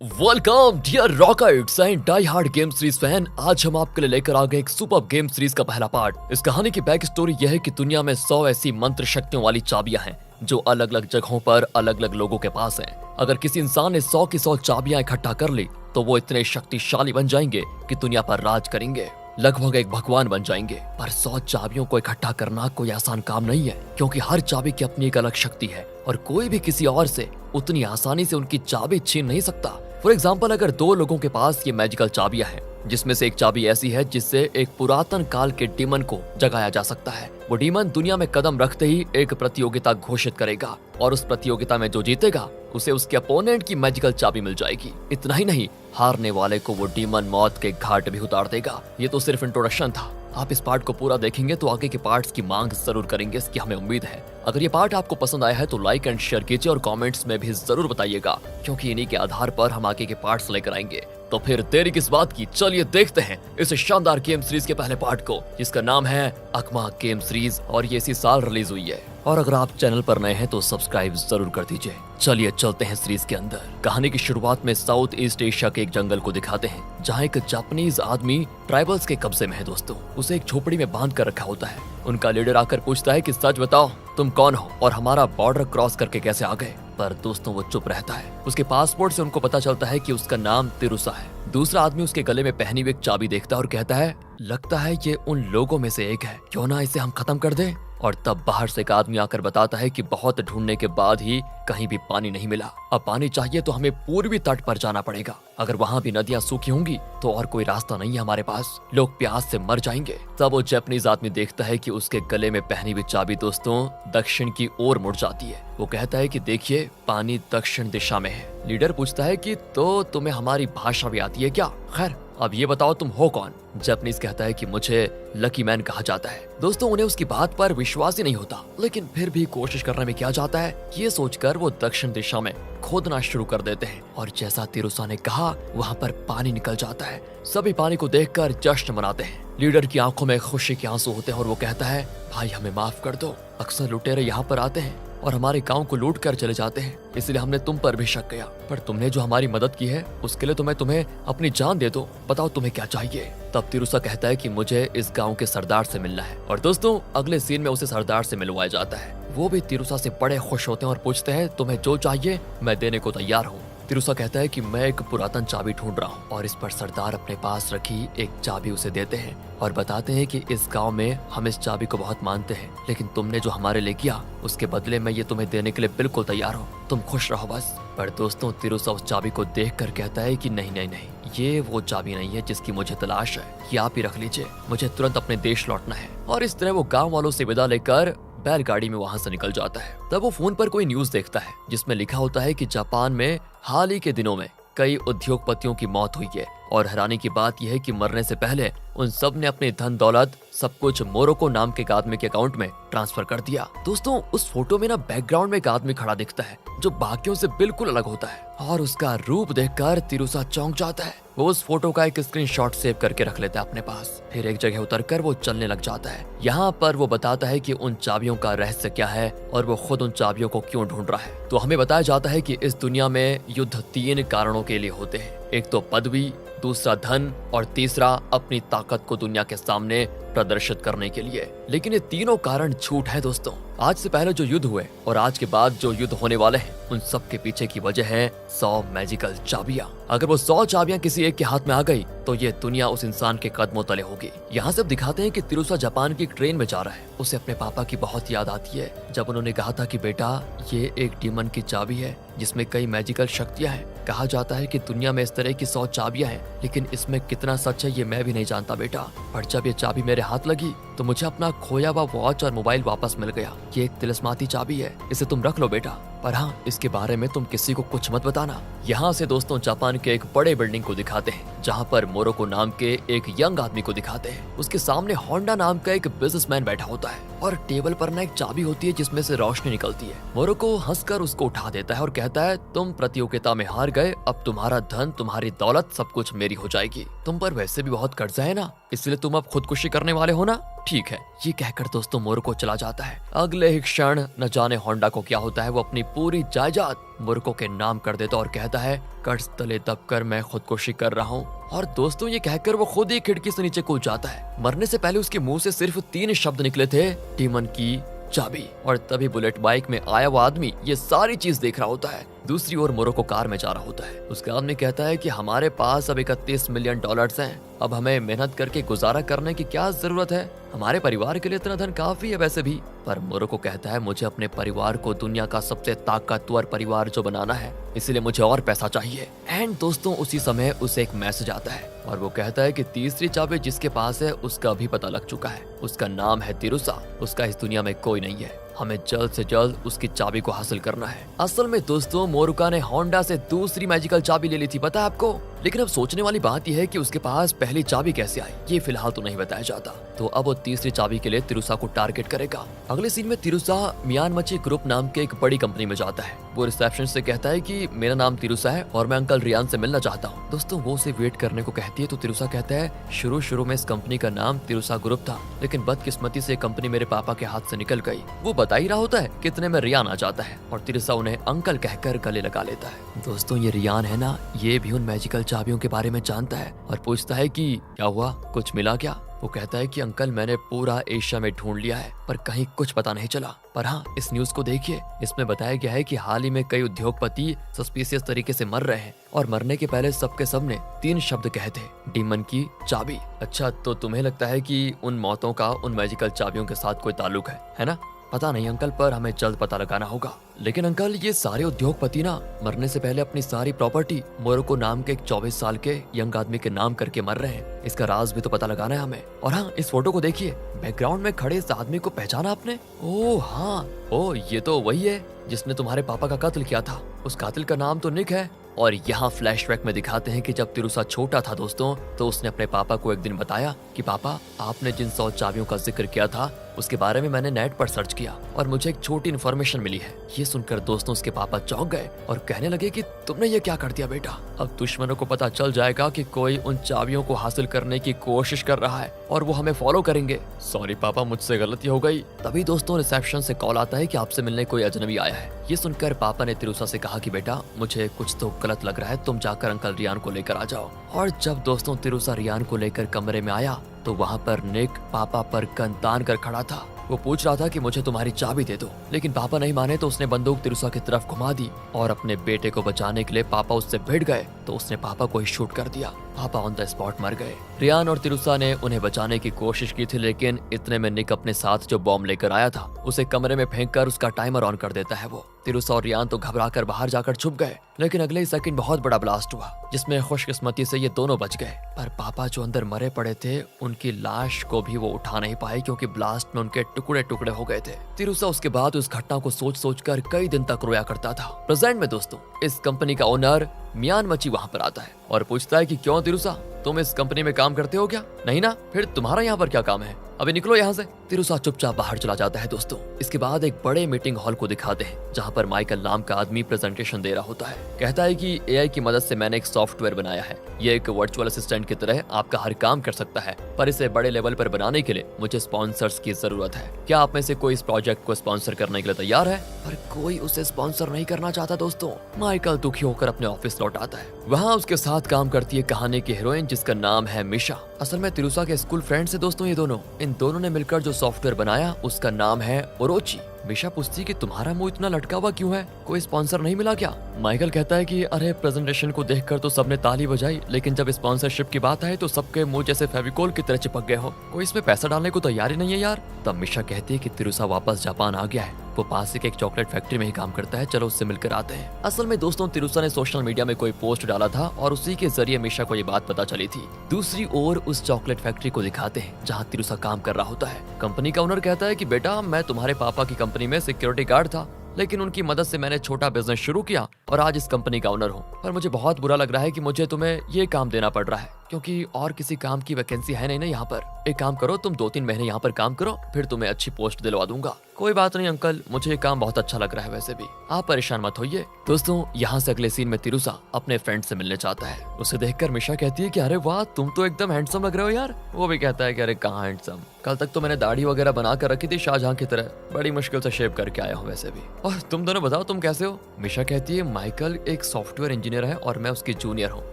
Welcome dear rockets and die hard game series fan. आज हम आपके लिए लेकर आ गए एक सुपर गेम सीरीज का पहला पार्ट। इस कहानी की बैक स्टोरी यह है कि दुनिया में 100 ऐसी मंत्र शक्तियों वाली चाबियां हैं जो अलग अलग जगहों पर अलग अलग लोगों के पास हैं। अगर किसी इंसान ने 100 की 100 चाबियां इकट्ठा कर ली तो वो इतने शक्तिशाली बन जाएंगे कि दुनिया पर राज करेंगे, लगभग एक भगवान बन जाएंगे। पर 100 चाबियों को इकट्ठा करना कोई आसान काम नहीं है, क्योंकि हर चाबी की अपनी एक अलग शक्ति है और कोई भी किसी और से उतनी आसानी से उनकी चाबी छीन नहीं सकता। फॉर एग्जाम्पल, अगर दो लोगों के पास ये मैजिकल चाबियां हैं, जिसमें से एक चाबी ऐसी है जिससे एक पुरातन काल के डीमन को जगाया जा सकता है। वो डीमन दुनिया में कदम रखते ही एक प्रतियोगिता घोषित करेगा और उस प्रतियोगिता में जो जीतेगा उसे उसके अपोनेंट की मैजिकल चाबी मिल जाएगी। इतना ही नहीं, हारने वाले को वो डीमन मौत के घाट भी उतार देगा। ये तो सिर्फ इंट्रोडक्शन था। आप इस पार्ट को पूरा देखेंगे तो आगे के पार्ट्स की मांग जरूर करेंगे, इसकी हमें उम्मीद है। अगर ये पार्ट आपको पसंद आया है तो लाइक एंड शेयर कीजिए और कमेंट्स में भी जरूर बताइएगा, क्योंकि इन्हीं के आधार पर हम आगे के पार्ट्स लेकर आएंगे। तो फिर देरी किस बात की, चलिए देखते हैं इस शानदार गेम सीरीज के पहले पार्ट को, जिसका नाम है अकमा गेम सीरीज और ये इसी साल रिलीज हुई है। और अगर आप चैनल पर नए हैं तो सब्सक्राइब जरूर कर दीजिए। चलिए चलते हैं सीरीज के अंदर। कहानी की शुरुआत में साउथ ईस्ट एशिया के एक जंगल को दिखाते हैं, जहाँ एक जापानीज आदमी ट्राइबल्स के कब्जे में है। दोस्तों, उसे एक झोपड़ी में बांध कर रखा होता है। उनका लीडर आकर पूछता है कि सच बताओ, तुम कौन हो और हमारा बॉर्डर क्रॉस करके कैसे आ गए। पर दोस्तों, वो चुप रहता है। उसके पासपोर्ट से उनको पता चलता है कि उसका नाम तिरुसा है। दूसरा आदमी उसके गले में पहनी हुई एक चाबी देखता है और कहता है, लगता है ये उन लोगों में से एक है, क्यों ना इसे हम खत्म कर दें। और तब बाहर से एक आदमी आकर बताता है कि बहुत ढूंढने के बाद ही कहीं भी पानी नहीं मिला। अब पानी चाहिए तो हमें पूर्वी तट पर जाना पड़ेगा। अगर वहाँ भी नदियाँ सूखी होंगी तो और कोई रास्ता नहीं है हमारे पास, लोग प्यास से मर जाएंगे। तब वो जापानीज आदमी देखता है कि उसके गले में पहनी हुई चाबी दोस्तों दक्षिण की ओर मुड़ जाती है। वो कहता है कि देखिए, पानी दक्षिण दिशा में है। लीडर पूछता है कि तो तुम्हें हमारी भाषा भी आती है क्या? खैर, अब ये बताओ तुम हो कौन? जापानीज कहता है कि मुझे लकी मैन कहा जाता है। दोस्तों, उन्हें उसकी बात पर विश्वास ही नहीं होता, लेकिन फिर भी कोशिश करने में क्या जाता है, ये सोचकर वो दक्षिण दिशा में खोदना शुरू कर देते हैं। और जैसा तिरुसा ने कहा, वहाँ पर पानी निकल जाता है। सभी पानी को देखकर जश्न मनाते हैं। लीडर की आंखों में खुशी के आंसू होते हैं और वो कहता है, भाई हमें माफ कर दो। अक्सर लुटेरे यहाँ पर आते हैं और हमारे गांव को लूट कर चले जाते हैं, इसलिए हमने तुम पर भी शक किया। पर तुमने जो हमारी मदद की है उसके लिए तो मैं तुम्हें अपनी जान दे दूं। बताओ तुम्हें क्या चाहिए? तब तिरुसा कहता है कि मुझे इस गांव के सरदार से मिलना है। और दोस्तों, अगले सीन में उसे सरदार से मिलवाया जाता है। वो भी तिरुसा से बड़े खुश होते हैं और पूछते हैं, तुम्हें जो चाहिए मैं देने को तैयार हूँ। तिरुसा कहता है कि मैं एक पुरातन चाबी ढूंढ रहा हूँ। और इस पर सरदार अपने पास रखी एक चाबी उसे देते हैं और बताते हैं कि इस गांव में हम इस चाबी को बहुत मानते हैं, लेकिन तुमने जो हमारे लिए किया उसके बदले में ये तुम्हें देने के लिए बिल्कुल तैयार हूँ, तुम खुश रहो बस। पर दोस्तों, तिरुसा उस चाबी को देख कर कहता है कि नहीं नहीं नहीं, ये वो चाबी नहीं है जिसकी मुझे तलाश है, ये आप ही रख लीजिए, मुझे तुरंत अपने देश लौटना है। और इस तरह वो गाँव वालों से विदा लेकर बैलगाड़ी में वहां से निकल जाता है। तब वो फोन पर कोई न्यूज देखता है जिसमें लिखा होता है कि जापान में हाल ही के दिनों में कई उद्योगपतियों की मौत हुई है। और हैरानी की बात यह है कि मरने से पहले उन सब ने अपनी धन दौलत सब कुछ मोरोको नाम के एक आदमी के अकाउंट में ट्रांसफर कर दिया। दोस्तों, उस फोटो में ना बैकग्राउंड में एक आदमी खड़ा दिखता है जो बाकियों से बिल्कुल अलग होता है, और उसका रूप देखकर तिरुसा चौंक जाता है। वो उस फोटो का एक स्क्रीनशॉट सेव करके रख लेता है अपने पास। फिर एक जगह उतरकर वो चलने लग जाता है। यहाँ पर वो बताता है कि उन चाबियों का रहस्य क्या है और वो खुद उन चाबियों को क्यों ढूंढ रहा है। तो हमें बताया जाता है कि इस दुनिया में युद्ध 3 कारणों के लिए होते हैं। एक तो पदवी, दूसरा धन और तीसरा अपनी ताकत को दुनिया के सामने प्रदर्शित करने के लिए। लेकिन ये तीनों कारण झूठ है दोस्तों। आज से पहले जो युद्ध हुए और आज के बाद जो युद्ध होने वाले हैं, उन सब के पीछे की वजह है 100 मैजिकल चाबियां। अगर वो 100 चाबियां किसी एक के हाथ में आ गई तो ये दुनिया उस इंसान के कदमों तले होगी। यहाँ से अब दिखाते हैं कि तिरुसा जापान की एक ट्रेन में जा रहा है। उसे अपने पापा की बहुत याद आती है, जब उन्होंने कहा था कि बेटा, ये एक डीमन की चाबी है जिसमें कई मैजिकल शक्तियां हैं। कहा जाता है कि दुनिया में इस तरह की 100 चाबियां हैं, लेकिन इसमें कितना सच है ये मैं भी नहीं जानता बेटा। पर जब ये चाबी मेरे हाथ लगी तो मुझे अपना खोया हुआ वॉच और मोबाइल वापस मिल गया। ये एक तिलिस्माती चाबी है, इसे तुम रख लो बेटा, पर हाँ, इसके बारे में तुम किसी को कुछ मत बताना। यहाँ से दोस्तों जापान के एक बड़े बिल्डिंग को दिखाते हैं, जहाँ पर मोरोको नाम के एक यंग आदमी को दिखाते हैं। उसके सामने होंडा नाम का एक बिजनेसमैन बैठा होता है और टेबल पर ना एक चाबी होती है जिसमें से रोशनी निकलती है। मोरोको हंसकर उसको उठा देता है और कहता है, तुम प्रतियोगिता में हार गए, अब तुम्हारा धन, तुम्हारी दौलत सब कुछ मेरी हो जाएगी। तुम पर वैसे भी बहुत कर्जा है ना, इसलिए तुम अब खुदकुशी करने वाले हो ना। ठीक है, ये कहकर दोस्तों मोरुको चला जाता है। अगले ही क्षण न जाने होंडा को क्या होता है, वो अपनी पूरी जायदाद मोरुको के नाम कर देता और कहता है कर्ज तले दबकर मैं खुदकुशी कर रहा हूँ। और दोस्तों ये कहकर वो खुद ही खिड़की से नीचे कूद जाता है। मरने से पहले उसके मुंह से सिर्फ 3 शब्द निकले थे, डीमन की चाबी। और तभी बुलेट बाइक में आया वो आदमी ये सारी चीज देख रहा होता है। दूसरी ओर मोरुको कार में जा रहा होता है। उसका आदमी कहता है कि हमारे पास अब 31 मिलियन डॉलर्स हैं, अब हमें मेहनत करके गुजारा करने की क्या जरूरत है, हमारे परिवार के लिए इतना धन काफी है वैसे भी। पर मोरुको कहता है मुझे अपने परिवार को दुनिया का सबसे ताकतवर परिवार जो बनाना है, इसलिए मुझे और पैसा चाहिए। एंड दोस्तों उसी समय उसे एक मैसेज आता है और वो कहता है कि तीसरी चाबी जिसके पास है उसका भी पता लग चुका है, उसका नाम है तिरुसा, उसका इस दुनिया में कोई नहीं है, हमें जल्द से जल्द उसकी चाबी को हासिल करना है। असल में दोस्तों मोरुका ने होंडा से दूसरी मैजिकल चाबी ले ली थी, पता है आपको। लेकिन अब सोचने वाली बात यह है कि उसके पास पहली चाबी कैसे आई, ये फिलहाल तो नहीं बताया जाता। तो अब वो तीसरी चाबी के लिए तिरुसा को टारगेट करेगा। अगले सीन में तिरुसा मियानमची ग्रुप नाम के एक बड़ी कंपनी में जाता है। वो रिसेप्शन से कहता है कि मेरा नाम तिरुसा है और मैं अंकल रियान से मिलना चाहता हूँ। दोस्तों वो उसे वेट करने को कहती है तो तिरुसा कहता है शुरू में इस कंपनी का नाम तिरुसा ग्रुप था, लेकिन बदकिस्मती से कंपनी मेरे पापा के हाथ से निकल गई। वो बता ही रहा होता है कितने में रियान आ जाता है और तिरुसा उन्हें अंकल कहकर गले लगा लेता है। दोस्तों ये रियान है ना, ये भी उन मैजिकल चाबियों के बारे में जानता है और पूछता है कि क्या हुआ, कुछ मिला क्या। वो कहता है कि अंकल मैंने पूरा एशिया में ढूंढ लिया है पर कहीं कुछ पता नहीं चला। पर हाँ इस न्यूज को देखिए, इसमें बताया गया है कि हाल ही में कई उद्योगपति सस्पिशियस तरीके से मर रहे हैं और मरने के पहले सबके सबने 3 शब्द कहे थे, डीमन की चाबी। अच्छा तो तुम्हें लगता है कि उन मौतों का उन मैजिकल चाबियों के साथ कोई ताल्लुक है ना। पता नहीं अंकल, पर हमें जल्द पता लगाना होगा। लेकिन अंकल ये सारे उद्योगपति ना मरने से पहले अपनी सारी प्रॉपर्टी मोरुको नाम के एक 24 साल के यंग आदमी के नाम करके मर रहे हैं। इसका राज भी तो पता लगाना है हमें। और हाँ इस फोटो को देखिए, बैकग्राउंड में खड़े इस आदमी को पहचाना आपने? ओह हाँ, ओ ये तो वही है जिसने तुम्हारे पापा का कत्ल किया था। उस कातिल का नाम तो निक है। और यहाँ फ्लैशबैक में दिखाते हैं कि जब तिरुसा छोटा था दोस्तों, तो उसने अपने पापा को एक दिन बताया कि पापा आपने जिन 100 चाबियों का जिक्र किया था उसके बारे में मैंने नेट पर सर्च किया और मुझे एक छोटी इन्फॉर्मेशन मिली है। ये सुनकर दोस्तों उसके पापा चौंक गए और कहने लगे कि तुमने ये क्या कर दिया बेटा, अब दुश्मनों को पता चल जाएगा कि कोई उन चाबियों को हासिल करने की कोशिश कर रहा है और वो हमें फॉलो करेंगे। सॉरी पापा, मुझसे गलती हो गई। तभी दोस्तों रिसेप्शन से कॉल आता है कि आपसे मिलने कोई अजनबी आया है। ये सुनकर पापा ने तिरुसा से कहा कि बेटा मुझे कुछ तो गलत लग रहा है, तुम जाकर अंकल रियान को लेकर आ जाओ। और जब दोस्तों तिरुसा रियान को लेकर कमरे में आया तो वहाँ पर निक पापा पर गन तान कर खड़ा था। वो पूछ रहा था कि मुझे तुम्हारी चाबी दे दो, लेकिन पापा नहीं माने तो उसने बंदूक तिरुसा की तरफ घुमा दी और अपने बेटे को बचाने के लिए पापा उससे भिड़ गए तो उसने पापा को ही शूट कर दिया। पापा ऑन द स्पॉट मर गए। रियान और तिरुसा ने उन्हें बचाने की कोशिश की थी, लेकिन इतने में निक अपने साथ जो बॉम्ब लेकर आया था उसे कमरे में फेंककर उसका टाइमर ऑन कर देता है। वो तिरुसा और रियान तो घबराकर बाहर जाकर छुप गए, लेकिन अगले ही सेकंड बहुत बड़ा ब्लास्ट हुआ जिसमें खुशकिस्मती से ये दोनों बच गए। पर पापा जो अंदर मरे पड़े थे उनकी लाश को भी वो उठा नहीं पाए क्योंकि ब्लास्ट में उनके टुकड़े टुकड़े हो गए थे। तिरुसा उसके बाद उस घटना को सोच सोच कर कई दिन तक रोया करता था। प्रेजेंट में दोस्तों इस कंपनी का ओनर मियानमची वहाँ पर आता है और पूछता है कि क्यों तिरुसा, तुम इस कंपनी में काम करते हो क्या? नहीं ना, फिर तुम्हारा यहाँ पर क्या काम है, अभी निकलो यहाँ से। तिरुसा चुपचाप बाहर चला जाता है दोस्तों। इसके बाद एक बड़े मीटिंग हॉल को दिखाते हैं जहाँ पर माइकल नाम का आदमी प्रेजेंटेशन दे रहा होता है। कहता है कि एआई की मदद से मैंने एक सॉफ्टवेयर बनाया है, ये एक वर्चुअल असिस्टेंट की तरह आपका हर काम कर सकता है, पर इसे बड़े लेवल पर बनाने के लिए मुझे स्पॉन्सर्स की जरूरत है। क्या आप में से कोई इस प्रोजेक्ट को स्पॉन्सर करने के लिए तैयार है? पर कोई उसे स्पॉन्सर नहीं करना चाहता दोस्तों। माइकल दुखी होकर अपने ऑफिस लौट आता है। वहाँ उसके साथ काम करती है कहानी की हीरोइन जिसका नाम है मिशा। असल में तिरुसा के स्कूल फ्रेंड्स है दोस्तों ये दोनों। इन दोनों ने मिलकर जो सॉफ्टवेयर बनाया उसका नाम है ओरोची। मिशा पूछती कि तुम्हारा मुंह इतना लटका हुआ क्यों है, कोई स्पॉन्सर नहीं मिला क्या? माइकल कहता है कि अरे प्रेजेंटेशन को देखकर तो सबने ताली बजाई, लेकिन जब स्पॉन्सरशिप की बात आए तो सबके मुंह जैसे फेविकोल की तरह चिपक गए हो, कोई इसमें पैसा डालने को तैयार ही नहीं है यार। तब मिशा कहती है कि तिरुसा वापस जापान आ गया है, वो पास ही एक चॉकलेट फैक्ट्री में ही काम करता है, चलो उससे मिलकर आते हैं। असल में दोस्तों तिरुसा ने सोशल मीडिया में कोई पोस्ट डाला था और उसी के जरिए मिशा को ये बात पता चली थी। दूसरी ओर उस चॉकलेट फैक्ट्री को दिखाते हैं जहाँ तिरुसा काम कर रहा होता है। कंपनी का ओनर कहता है कि बेटा मैं तुम्हारे पापा की कंपनी में सिक्योरिटी गार्ड था, लेकिन उनकी मदद से मैंने छोटा बिजनेस शुरू किया और आज इस कंपनी का ओनर हूँ। पर मुझे बहुत बुरा लग रहा है कि मुझे तुम्हें ये काम देना पड़ रहा है क्योंकि और किसी काम की वैकेंसी है नहीं ना यहाँ पर। एक काम करो, तुम 2-3 महीने यहाँ पर काम करो, फिर तुम्हें अच्छी पोस्ट दिलवा दूंगा। कोई बात नहीं अंकल, मुझे ये काम बहुत अच्छा लग रहा है, वैसे भी आप परेशान मत होइए। दोस्तों यहाँ से अगले सीन में तिरुसा अपने फ्रेंड से मिलने चाहता है। उसे देखकर मिशा कहती है कि अरे वाह, तुम तो एकदम हैंडसम लग रहे हो यार। वो भी कहता है कि अरे कहाँ हैंडसम, कल तक तो मैंने दाढ़ी वगैरह बना कर रखी थी शाहजहां की तरह, बड़ी मुश्किल से शेव करके आया हूँ वैसे भी। और तुम दोनों बताओ तुम कैसे हो? मिशा कहती है माइकल एक सॉफ्टवेयर इंजीनियर है और मैं उसकी जूनियर हूँ।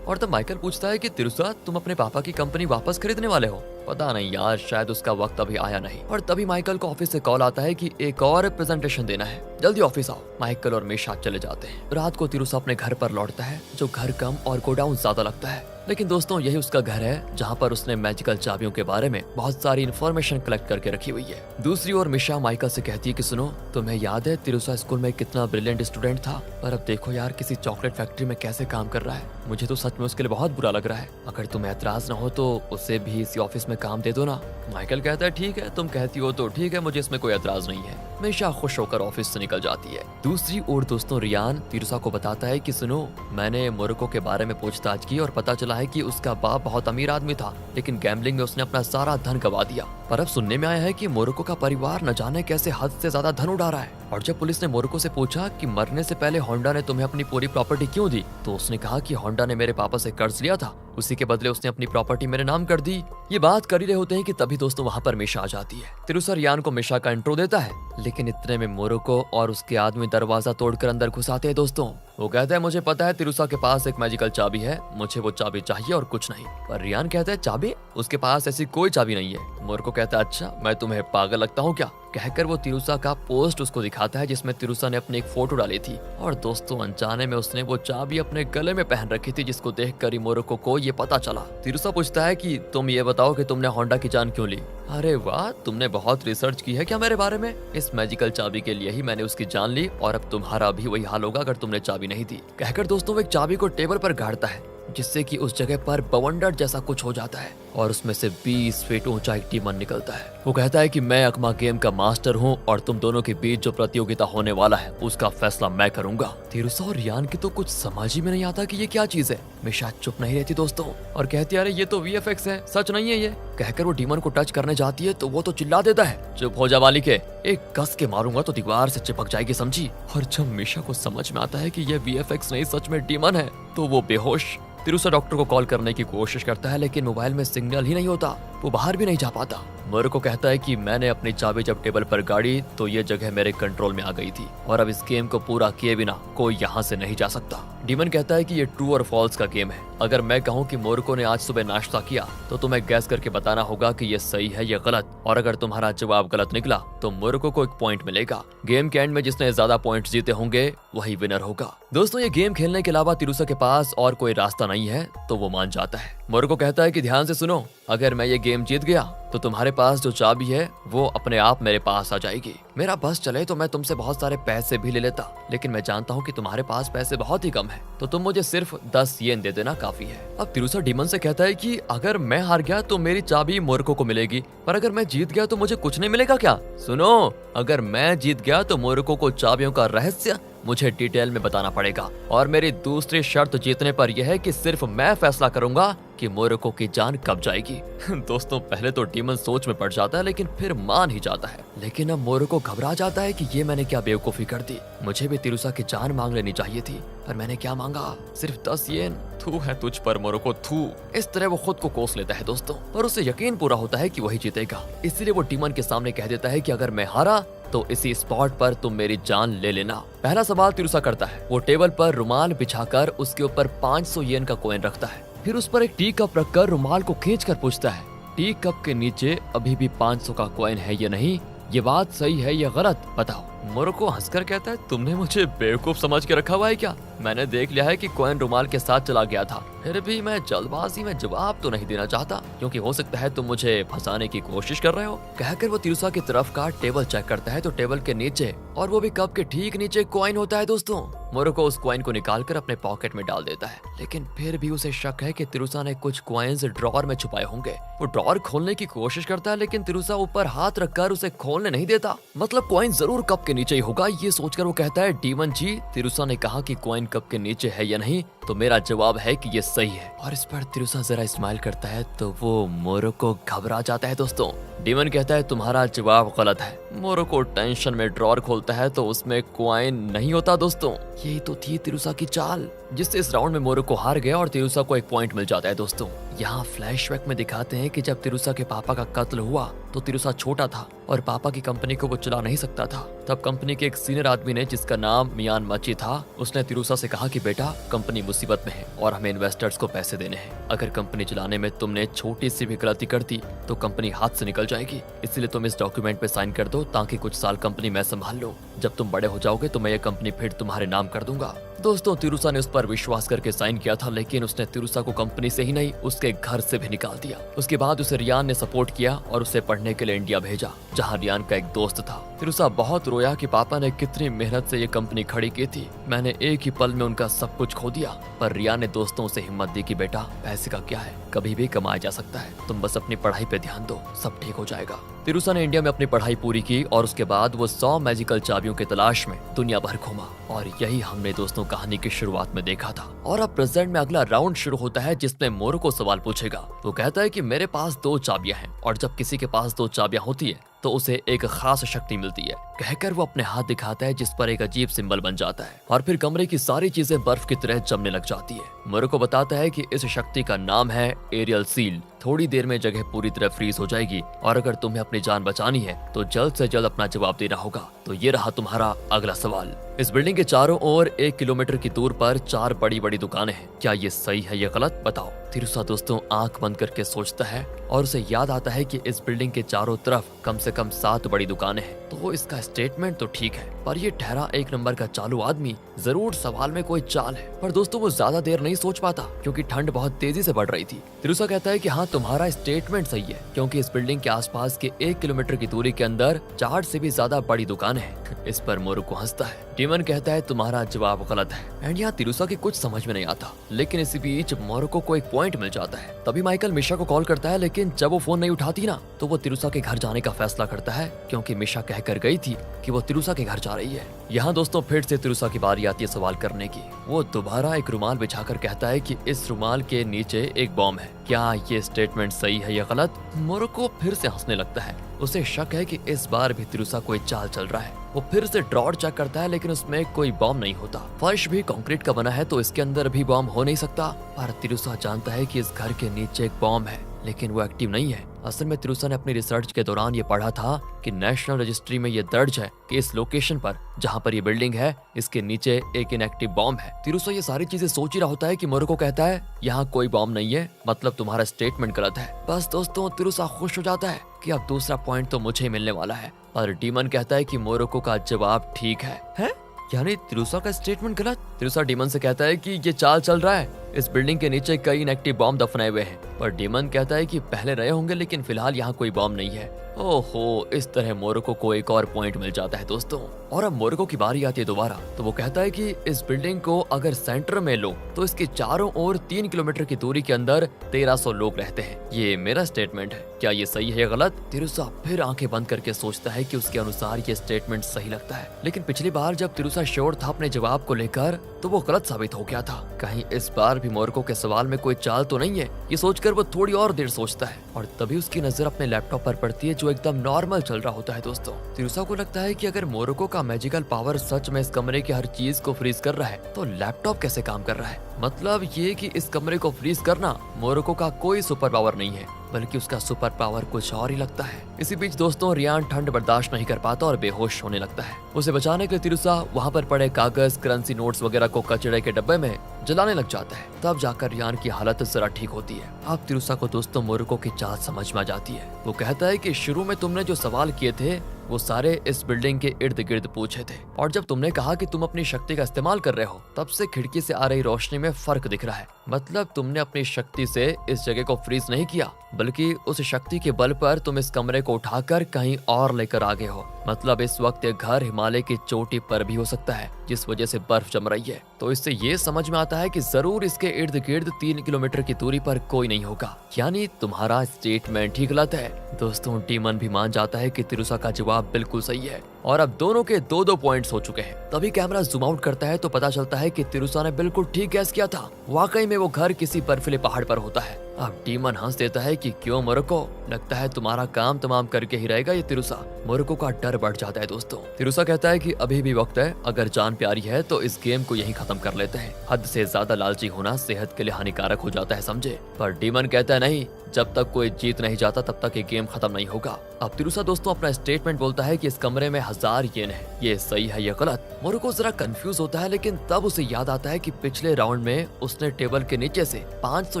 और तब माइकल पूछता है कि तिरुसा तुम अपने पापा की कंपनी वापस खरीदने वाले हो? पता नहीं यार, शायद उसका वक्त अभी आया नहीं। और तभी माइकल को ऑफिस से कॉल आता है कि एक और प्रेजेंटेशन देना है, जल्दी ऑफिस आओ। माइकल और मिशा चले जाते हैं। रात को तिरुसा अपने घर पर लौटता है, जो घर कम और गोडाउन ज्यादा लगता है, लेकिन दोस्तों यही उसका घर है जहाँ पर उसने मैजिकल चाबियों के बारे में बहुत सारी इन्फॉर्मेशन कलेक्ट करके रखी हुई है। दूसरी ओर मिशा माइकल से कहती है कि सुनो, तुम्हें याद है तिरुसा स्कूल में कितना ब्रिलियंट स्टूडेंट था, पर अब देखो यार किसी चॉकलेट फैक्ट्री में कैसे काम कर रहा है। मुझे तो सच में उसके लिए बहुत बुरा लग रहा है। अगर तुम्हें एतराज न हो तो उसे भी इसी ऑफिस में काम दे दो ना। माइकल कहता है ठीक है, तुम कहती हो तो ठीक है, मुझे इसमें कोई एतराज नहीं है। मिशा खुश होकर ऑफिस से निकल जाती है। दूसरी ओर दोस्तों रियान तिरुसा को बताता है कि सुनो, मैंने मोरको के बारे में पूछताछ की और पता चला है कि उसका बाप बहुत अमीर आदमी था, लेकिन गैम्बलिंग में उसने अपना सारा धन गवा दिया। पर अब सुनने में आया है कि मोरको का परिवार न जाने कैसे हद से ज्यादा धन उड़ा रहा है। और जब पुलिस ने मोरको से पूछा कि मरने से पहले होंडा ने तुम्हें अपनी पूरी प्रॉपर्टी क्यों दी, तो उसने कहा कि होंडा ने मेरे पापा से कर्ज लिया था, उसी के बदले उसने अपनी प्रॉपर्टी मेरे नाम कर दी। ये बात कर ही रहे होते हैं कि तभी दोस्तों वहाँ पर मिशा आ जाती है। तिरुसा रियान को मिशा का इंट्रो देता है, लेकिन इतने में मोरको और उसके आदमी दरवाजा तोड़कर अंदर घुस आते हैं। दोस्तों वो कहता है मुझे पता है तिरुसा के पास एक मैजिकल चाबी है, मुझे वो चाबी चाहिए और कुछ नहीं। पर रियान कहता है चाबी? उसके पास ऐसी कोई चाबी नहीं है। मोरको कहता है अच्छा, मैं तुम्हें पागल लगता हूँ क्या? कहकर वो तिरुसा का पोस्ट उसको दिखाता है जिसमें तिरुसा ने अपनी एक फोटो डाली थी। और दोस्तों अनजाने में उसने वो चाबी अपने गले में पहन रखी थी, जिसको देखकर ही मोरको को ये पता चला। तिरुसा पूछता है कि तुम ये बताओ कि तुमने होंडा की जान क्यों ली? अरे वाह, तुमने बहुत रिसर्च की है क्या मेरे बारे में? इस मैजिकल चाबी के लिए ही मैंने उसकी जान ली और अब तुम्हारा भी वही हाल होगा अगर तुमने चाबी नहीं दी। कहकर दोस्तों वो एक चाबी को टेबल पर गाड़ता है, जिससे कि उस जगह पर बवंडर जैसा कुछ हो जाता है और उसमें से 20 फीट ऊंचा एक डीमन निकलता है। वो कहता है कि मैं अकमा गेम का मास्टर हूँ और तुम दोनों के बीच जो प्रतियोगिता होने वाला है उसका फैसला मैं करूंगा। तिरुसा और रियान की तो कुछ समझ ही में नहीं आता कि ये क्या चीज है। मिशा चुप नहीं रहती दोस्तों और कहती है अरे ये तो VFX है, सच नहीं है ये। कहकर वो डीमन को टच करने जाती है तो वो तो चिल्ला देता है चुप हो जा मालिके, एक कस के मारूंगा तो दीवार से चिपक जाएगी, समझी। और जब मिशा को समझ में आता है कि ये VFX नहीं सच में डीमन है तो वो बेहोश। तिरुसा डॉक्टर को कॉल करने की कोशिश करता है, लेकिन मोबाइल में सिग्नल ही नहीं होता, वो बाहर भी नहीं जा पाता। मोरको कहता है कि मैंने अपनी चाबी जब टेबल पर गाड़ी तो ये जगह मेरे कंट्रोल में आ गई थी और अब इस गेम को पूरा किए बिना कोई यहाँ से नहीं जा सकता। डीमन कहता है कि ये ट्रू और फॉल्स का गेम है। अगर मैं कहूँ कि मोरको ने आज सुबह नाश्ता किया तो तुम्हें गैस करके बताना होगा कि ये सही है या गलत, और अगर तुम्हारा जवाब गलत निकला तो मोरको को 1 पॉइंट मिलेगा। गेम के एंड में जिसने ज्यादा पॉइंट जीते होंगे वही विनर होगा। दोस्तों ये गेम खेलने के अलावा तिरुसा के पास और कोई रास्ता नहीं है तो वो मान जाता है। मोरको कहता है कि ध्यान से सुनो, अगर मैं ये गेम जीत गया तो तुम्हारे पास जो चाबी है वो अपने आप मेरे पास आ जाएगी। मेरा बस चले तो मैं तुमसे बहुत सारे पैसे भी ले लेता, लेकिन मैं जानता हूँ कि तुम्हारे पास पैसे बहुत ही कम है, तो तुम मुझे सिर्फ 10 येन दे देना काफी है। अब तिरुसा डीमन से कहता है कि अगर मैं हार गया तो मेरी चाबी मोरको को मिलेगी, पर अगर मैं जीत गया तो मुझे कुछ नहीं मिलेगा क्या? सुनो, अगर मैं जीत गया तो मोरको को चाबियों का रहस्य मुझे डिटेल में बताना पड़ेगा, और मेरी दूसरी शर्त जीतने पर यह है कि सिर्फ मैं फैसला करूंगा कि मोरको की जान कब जाएगी। दोस्तों पहले तो डीमन सोच में पड़ जाता है, लेकिन फिर मान ही जाता है। लेकिन अब मोरको घबरा जाता है कि ये मैंने क्या बेवकूफी कर दी, मुझे भी तिरुसा की जान मांग लेनी चाहिए थी, पर मैंने क्या मांगा, सिर्फ 10 येन। थू है तुझ पर मोरको, थू। इस तरह वो खुद को कोस लेता है दोस्तों, और उसे यकीन पूरा होता है कि वही जीतेगा। इसलिए वो डीमन के सामने कह देता है कि अगर मैं हारा तो इसी स्पॉट पर तुम मेरी जान ले लेना। पहला सवाल तिरुसा करता है। वो टेबल पर रुमाल बिछाकर उसके ऊपर 500 येन का कॉइन रखता है, फिर उस पर एक टी कप रखकर रुमाल को खींचकर पूछता है टी कप के नीचे अभी भी 500 का कॉइन है या नहीं, ये बात सही है या गलत, बताओ। मोरको हंसकर कहता है तुमने मुझे बेवकूफ समझ के रखा हुआ है क्या? मैंने देख लिया है कि कॉइन रुमाल के साथ चला गया था, फिर भी मैं जल्दबाजी में जवाब तो नहीं देना चाहता, क्योंकि हो सकता है तुम मुझे फंसाने की कोशिश कर रहे हो। कहकर वो तिरुसा की तरफ का टेबल चेक करता है तो टेबल के नीचे, और वो भी कप के ठीक नीचे, कॉइन होता है दोस्तों। मोरको उस कॉइन को निकालकर अपने पॉकेट में डाल देता है, लेकिन फिर भी उसे शक है कि तिरुसा ने कुछ कॉइन्स ड्रॉर में छुपाए होंगे। वो ड्रॉर खोलने की कोशिश करता है, लेकिन तिरुसा ऊपर हाथ रखकर उसे खोलने नहीं देता। मतलब कॉइन जरूर कप के नीचे ही होगा। ये सोचकर वो कहता है, डीमन जी, तिरुसा ने कहा कि कॉइन कप के नीचे है या नहीं, तो मेरा जवाब है कि ये सही है। और इस पर तिरुसा जरा स्माइल करता है तो वो मोरोको घबरा जाता है दोस्तों। डीमन कहता है, तुम्हारा जवाब गलत है। मोरोको टेंशन में ड्रॉर खोलता है तो उसमें कॉइन नहीं होता दोस्तों। यही तो थी तिरुसा की चाल, जिससे इस राउंड में मोरोको हार गया और तिरुसा को एक पॉइंट मिल जाता है दोस्तों। यहाँ फ्लैशबैक में दिखाते हैं कि जब तिरुसा के पापा का कत्ल हुआ तो तिरुसा छोटा था और पापा की कंपनी को वो चला नहीं सकता था। तब कंपनी के एक सीनियर आदमी ने, जिसका नाम मियान मची था, उसने तिरुसा से कहा कि बेटा, कंपनी मुसीबत में है और हमें इन्वेस्टर्स को पैसे देने हैं। अगर कंपनी चलाने में तुमने छोटी सी भी गलती कर दी तो कंपनी हाथ से निकल जाएगी, इसलिए तुम इस डॉक्यूमेंट पे साइन कर दो ताकि कुछ साल कंपनी मैं संभाल लूं। जब तुम बड़े हो जाओगे तो मैं ये कंपनी फिर तुम्हारे नाम कर दूंगा। दोस्तों, तिरुसा ने उस पर विश्वास करके साइन किया था, लेकिन उसने तिरुसा को कंपनी से ही नहीं उसके घर से भी निकाल दिया। उसके बाद उसे रियान ने सपोर्ट किया और उसे पढ़ने के लिए इंडिया भेजा, जहां रियान का एक दोस्त था। तिरुसा बहुत रोया कि पापा ने कितनी मेहनत से ये कंपनी खड़ी की थी, मैंने एक ही पल में उनका सब कुछ खो दिया। पर रियान ने दोस्तों से हिम्मत दी कि बेटा, पैसे का क्या है, कभी भी कमाया जा सकता है, तुम बस अपनी पढ़ाई पे ध्यान दो, सब ठीक हो जाएगा। तिरुसा ने इंडिया में अपनी पढ़ाई पूरी की और उसके बाद वो 100 मैजिकल चाबियों की तलाश में दुनिया भर घूमा। और यही हमने दोस्तों कहानी की शुरुआत में देखा था। और अब प्रेजेंट में अगला राउंड शुरू होता है, जिसमें मोरोको सवाल पूछेगा। वो कहता है कि मेरे पास 2 चाबियां हैं और जब किसी के पास 2 चाबियां होती है तो उसे एक खास शक्ति मिलती है। कहकर वो अपने हाथ दिखाता है, जिस पर एक अजीब सिंबल बन जाता है और फिर कमरे की सारी चीजें बर्फ की तरह जमने लग जाती है। मोरोको बताता है कि इस शक्ति का नाम है एरियल सील। थोड़ी देर में जगह पूरी तरह फ्रीज हो जाएगी और अगर तुम्हें अपनी जान बचानी है तो जल्द से जल्द अपना जवाब देना होगा। तो ये रहा तुम्हारा अगला सवाल। इस बिल्डिंग के चारों ओर 1 किलोमीटर की दूर पर 4 बड़ी बड़ी दुकानें हैं, क्या ये सही है या गलत, बताओ। तिरुसा दोस्तों आंख बंद करके सोचता है और उसे याद आता है कि इस बिल्डिंग के चारों तरफ कम से कम 7 बड़ी दुकानें हैं। तो इसका स्टेटमेंट तो ठीक है, पर ये ठहरा 1 नंबर का चालू आदमी जरूर सवाल में कोई चाल है। पर दोस्तों वो ज्यादा देर नहीं सोच पाता क्योंकि ठंड बहुत तेजी से बढ़ रही थी। तिरुसा कहता है कि हाँ, तुम्हारा स्टेटमेंट सही है, क्योंकि इस बिल्डिंग के आसपास के 1 किलोमीटर की दूरी के अंदर 4 से भी ज्यादा बड़ी दुकानें हैं। इस पर मोरोको हंसता है। डीमन कहता है तुम्हारा जवाब गलत है। एंड यहाँ तिरुसा की कुछ समझ में नहीं आता, लेकिन इसी बीच मोरोको को एक पॉइंट मिल जाता है। तभी माइकल मिशा को कॉल करता है, लेकिन जब वो फोन नहीं उठाती ना तो वो तिरुसा के घर जाने का फैसला करता है, क्योंकि मिशा कहकर गई थी कि वो तिरुसा के घर जा रही है। यहाँ दोस्तों फिर से तिरुसा की बारी आती है सवाल करने की। वो दोबारा एक रुमाल बिछाकर कहता है कि इस रुमाल के नीचे एक बॉम्ब है, क्या ये स्टेटमेंट सही है या गलत। मोरोको फिर से हंसने लगता है। उसे शक है कि इस बार भी तिरुसा कोई चाल चल रहा है। वो फिर से ड्रॉर चेक करता है, लेकिन उसमें कोई बॉम्ब नहीं होता। फर्श भी कंक्रीट का बना है तो इसके अंदर भी बॉम्ब हो नहीं सकता। पर तिरुसा जानता है कि इस घर के नीचे एक बॉम्ब है, लेकिन वो एक्टिव नहीं है। असल में तिरुसा ने अपनी रिसर्च के दौरान ये पढ़ा था कि नेशनल रजिस्ट्री में ये दर्ज है कि इस लोकेशन पर जहाँ पर ये बिल्डिंग है इसके नीचे एक इनएक्टिव बॉम्ब है। तिरुसा ये सारी चीजें सोच ही रहा होता है कि मोरोको कहता है यहाँ कोई बॉम्ब नहीं है, मतलब तुम्हारा स्टेटमेंट गलत है। बस दोस्तों तिरुसा खुश हो जाता है कि अब दूसरा पॉइंट तो मुझे ही मिलने वाला है। और डीमन कहता है कि मोरोको का जवाब ठीक है? यानी तिरुसा का स्टेटमेंट गलत। तिरुसा डीमन से कहता है कि ये चाल चल रहा है, इस बिल्डिंग के नीचे कई इनएक्टिव बॉम्ब दफनाए हुए हैं। पर डीमन कहता है कि पहले रहे होंगे, लेकिन फिलहाल यहाँ कोई बॉम्ब नहीं है। ओहो, इस तरह मोरोको को एक और पॉइंट मिल जाता है दोस्तों। और अब मोरोको की बारी आती है दोबारा। तो वो कहता है कि इस बिल्डिंग को अगर सेंटर में लो तो इसके चारों ओर 3 किलोमीटर की दूरी के अंदर 1300 लोग रहते हैं। ये मेरा स्टेटमेंट है, क्या ये सही है या गलत। तिरुसा फिर आंखें बंद करके सोचता है कि उसके अनुसार ये स्टेटमेंट सही लगता है। लेकिन पिछली बार जब तिरुसा श्योर था अपने जवाब को लेकर तो वो गलत साबित हो गया था। कहीं इस बार भी मोरोको के सवाल में कोई चाल तो नहीं है। ये सोचकर वो थोड़ी और देर सोचता है और तभी उसकी नजर अपने लैपटॉप पर पड़ती है, जो एकदम नॉर्मल चल रहा होता है दोस्तों। तिरुसा को लगता है कि अगर मोरोको का मैजिकल पावर सच में इस कमरे की हर चीज को फ्रीज कर रहा है तो लैपटॉप कैसे काम कर रहा है। मतलब ये कि इस कमरे को फ्रीज करना मोरोको का कोई सुपर पावर नहीं है, बल्कि उसका सुपर पावर कुछ और ही लगता है। इसी बीच दोस्तों रियान ठंड बर्दाश्त नहीं कर पाता और बेहोश होने लगता है। उसे बचाने के लिए तिरुसा वहाँ पर पड़े कागज, करेंसी नोट्स वगैरह को कचड़े के डब्बे में जलाने लग जाता है। तब जाकर रियान की हालत जरा ठीक होती है। अब तिरुसा को दोस्तों मोरोको की चाल समझ में आ जाती है। वो कहता है कि शुरू में तुमने जो सवाल किए थे वो सारे इस बिल्डिंग के इर्द गिर्द पूछे थे, और जब तुमने कहा कि तुम अपनी शक्ति का इस्तेमाल कर रहे हो तब से खिड़की से आ रही रोशनी में फर्क दिख रहा है। मतलब तुमने अपनी शक्ति से इस जगह को फ्रीज नहीं किया, बल्कि उस शक्ति के बल पर तुम इस कमरे को उठाकर कहीं और लेकर आ गए हो। मतलब इस वक्त ये घर हिमालय की चोटी पर भी हो सकता है, जिस वजह से बर्फ जम रही है। तो इससे ये समझ में आता है कि जरूर इसके इर्द गिर्द 3 किलोमीटर की दूरी पर कोई नहीं होगा। यानी तुम्हारा स्टेटमेंट ही गलत है। दोस्तों डीमन भी मान जाता है कि तिरुसा का जवाब जवाब बिल्कुल सही है और अब दोनों के 2-2 पॉइंट्स हो चुके हैं। तभी कैमरा जूम आउट करता है तो पता चलता है कि तिरुसा ने बिल्कुल ठीक गैस किया था। वाकई में वो घर किसी बर्फीले पहाड़ पर होता है। अब डीमन हंस देता है कि क्यों मोरुको, लगता है तुम्हारा काम तमाम करके ही रहेगा ये तिरुसा। मोरुको का डर बढ़ जाता है दोस्तों। तिरुसा कहता है कि अभी भी वक्त है, अगर जान प्यारी है तो इस गेम को यहीं खत्म कर लेते हैं। हद से ज्यादा लालची होना सेहत के लिए हानिकारक हो जाता है, समझे। पर डीमन कहता है नहीं, जब तक कोई जीत नहीं जाता तब तक ये गेम खत्म नहीं होगा। अब तिरुसा दोस्तों अपना स्टेटमेंट बोलता है कि इस कमरे में 1000 येन है, ये सही है ये गलत। मोरुको जरा कंफ्यूज होता है, लेकिन तब उसे याद आता है कि पिछले राउंड में उसने टेबल के नीचे से 500